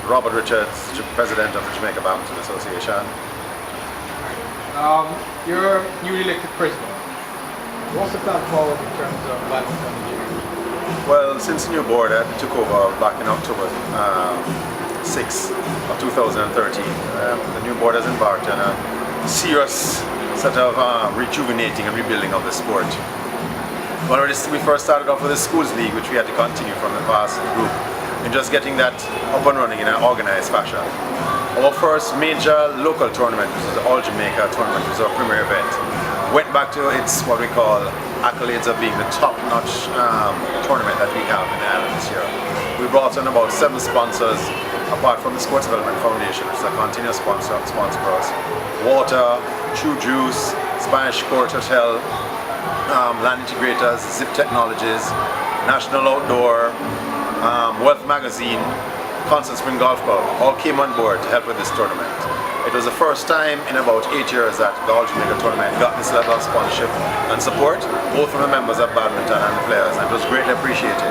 Robert Richards, President of the Jamaica Badminton Association. You're newly elected president. What's the plan forward in terms of badminton in Jamaica? Well, since the new board took over back in October 6 of 2013, the new board has embarked on a serious set of rejuvenating and rebuilding of the sport. We first started off with the schools league, which we had to continue from the past group, and just getting that up and running in an organized fashion. Our first major local tournament, which is the All Jamaica tournament, which was our premier event, went back to its what we call accolades of being the top-notch tournament that we have in the island this year. We brought on about 7 sponsors, apart from the Sports Development Foundation, which is a continuous sponsor for us. Water, True Juice, Spanish Court Hotel, Land Integrators, Zip Technologies, National Outdoor, Wealth Magazine, Constant Spring Golf Club, all came on board to help with this tournament. It was the first time in about 8 years that the All Jamaica tournament got this level of sponsorship and support, both from the members of badminton and the players, and it was greatly appreciated.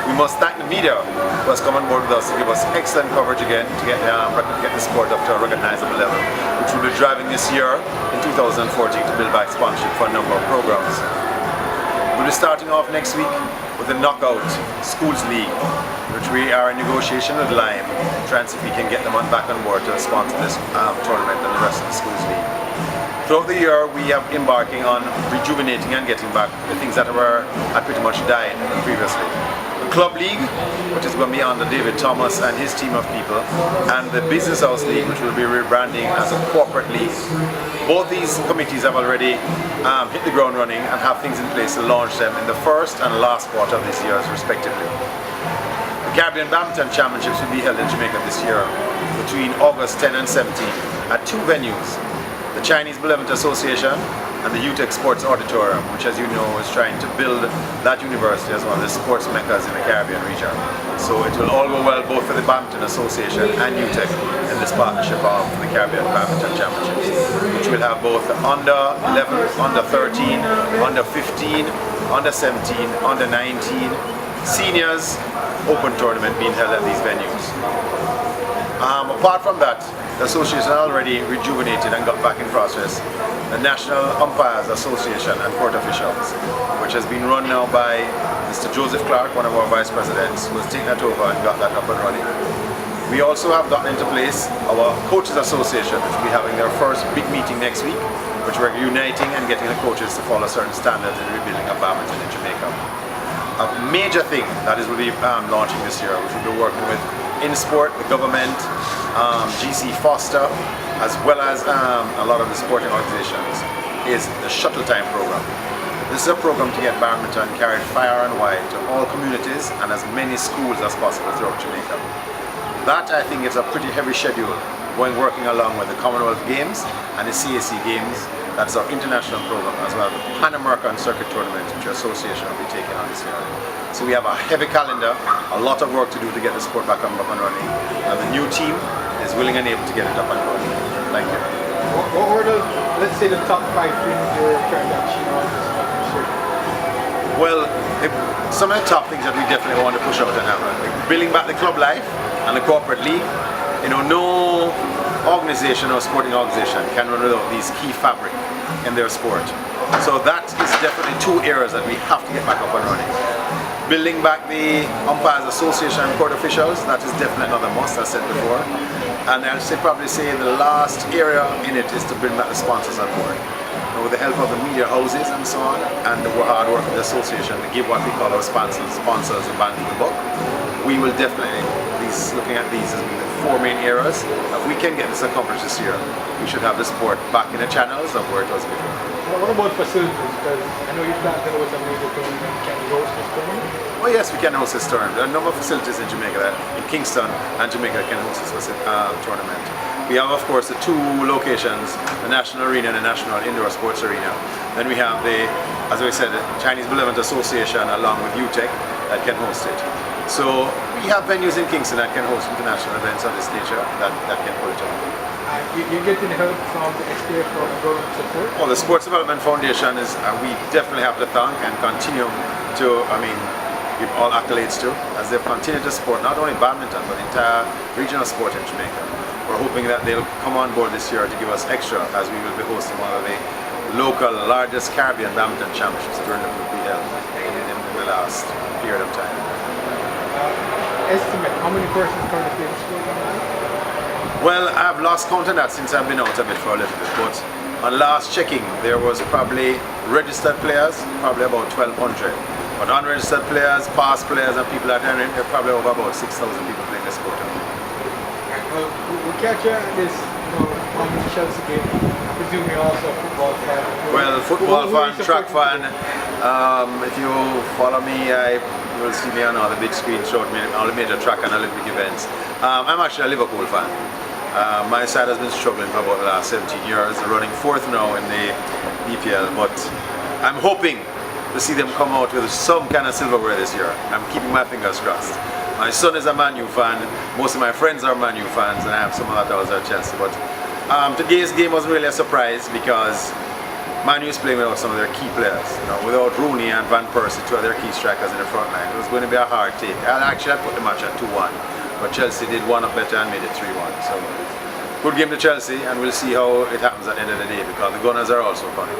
We must thank the media who has come on board with us to give us excellent coverage again to get the sport up to a recognizable level, which we'll be driving this year in 2014 to build back sponsorship for a number of programs. We'll be starting off next week with the Knockout Schools League, which we are in negotiation with Lime, trying to see if we can get them back on board to sponsor this tournament and the rest of the schools league. Throughout the year, we are embarking on rejuvenating and getting back the things that had pretty much died previously. The Club League, which is going to be under David Thomas and his team of people, and the Business House League, which will be rebranding as a corporate league. Both these committees have already hit the ground running and have things in place to launch them in the first and last quarter of this year, respectively. The Caribbean Badminton Championships will be held in Jamaica this year between August 10 and 17 at 2 venues. The Chinese Badminton Association and the UTEC Sports Auditorium, which, as you know, is trying to build that university as one of the sports meccas in the Caribbean region. So it will all go well both for the Badminton Association and UTEC in this partnership of the Caribbean Badminton Championships, which will have both the under 11, under 13, under 15, under 17, under 19, seniors open tournament being held at these venues. Apart from that, the association already rejuvenated and got back in process the National Umpires Association and Court Officials, which has been run now by Mr. Joseph Clark, one of our vice presidents, who has taken that over and got that up and running. We also have gotten into place our Coaches Association, which will be having their first big meeting next week, which we're uniting and getting the coaches to follow certain standards in rebuilding of badminton in Jamaica. A major thing that will be launching this year, which we'll be working with InSport, the government, GC Foster, as well as a lot of the sporting organizations, is the Shuttle Time program. This is a program to get badminton carried far and wide to all communities and as many schools as possible throughout Jamaica. That, I think, is a pretty heavy schedule, working along with the Commonwealth Games and the CAC Games. That's our international program, as well as the Pan American Circuit tournaments, which our association will be taking on this year. So we have a heavy calendar, a lot of work to do to get the sport back up and running, and the new team is willing and able to get it up and running. Thank you. What were the, let's say, the top 5 things you're trying to achieve on this year? Well, some of the top things that we definitely want to push out and have, like building back the club life and the corporate league. You know, no organization or sporting organization can run without these key fabric in their sport. So that is definitely 2 areas that we have to get back up and running. Building back the Umpires Association and Court Officials, that is definitely another must, as I said before. And I'll probably say the last area in it is to bring back the sponsors on board. And with the help of the media houses and so on, and the hard work of the association to give what we call our sponsors a bang for the buck, we will definitely be looking at these as being the 4 main areas. If we can get this accomplished this year, we should have the sport back in the channels of where it was before. Well, what about facilities? Because I know you plan to host a major tournament. Can you host this tournament? Oh yes, we can host this tournament. There are a number of facilities in Jamaica, in Kingston and Jamaica, can host this tournament. We have, of course, the 2 locations, the National Arena and the National Indoor Sports Arena. Then we have the, as I said, the Chinese Badminton Association along with UTEC that can host it. So we have venues in Kingston that can host international events of this nature that can pull it off. You're getting help from the SPF or government support? Well, the Sports Development Foundation is, we definitely have to thank and continue to, give all accolades to, as they've continued to support not only badminton but the entire regional sport in Jamaica. We're hoping that they'll come on board this year to give us extra, as we will be hosting one of the local largest Caribbean badminton championships during the held in the last period of time. Estimate, how many persons currently play the sport? Well, I've lost count of that since I've been out a bit for a little bit, but on last checking there was probably registered players, probably about 1,200. But unregistered players, past players and people that are in, there are probably over about 6,000 people playing the sport. Well, we'll catch you at this, on the Chelsea game. Presumably also a football fan. Well, football fan, track fan. If you follow me, you will see me on all the big screens, showing me all the major track and Olympic events. I'm actually a Liverpool fan. My side has been struggling for about the last 17 years, running fourth now in the EPL, but I'm hoping to see them come out with some kind of silverware this year. I'm keeping my fingers crossed. My son is a Man U fan, most of my friends are Man U fans, and I have some other that at Chelsea. But today's game wasn't really a surprise because Man U is playing without some of their key players. Without Rooney and Van Persie, two of their key strikers in the front line. It was going to be a hard take. I put the match at 2-1, but Chelsea did one up better and made it 3-1. So good game to Chelsea, and we'll see how it happens at the end of the day because the Gunners are also coming.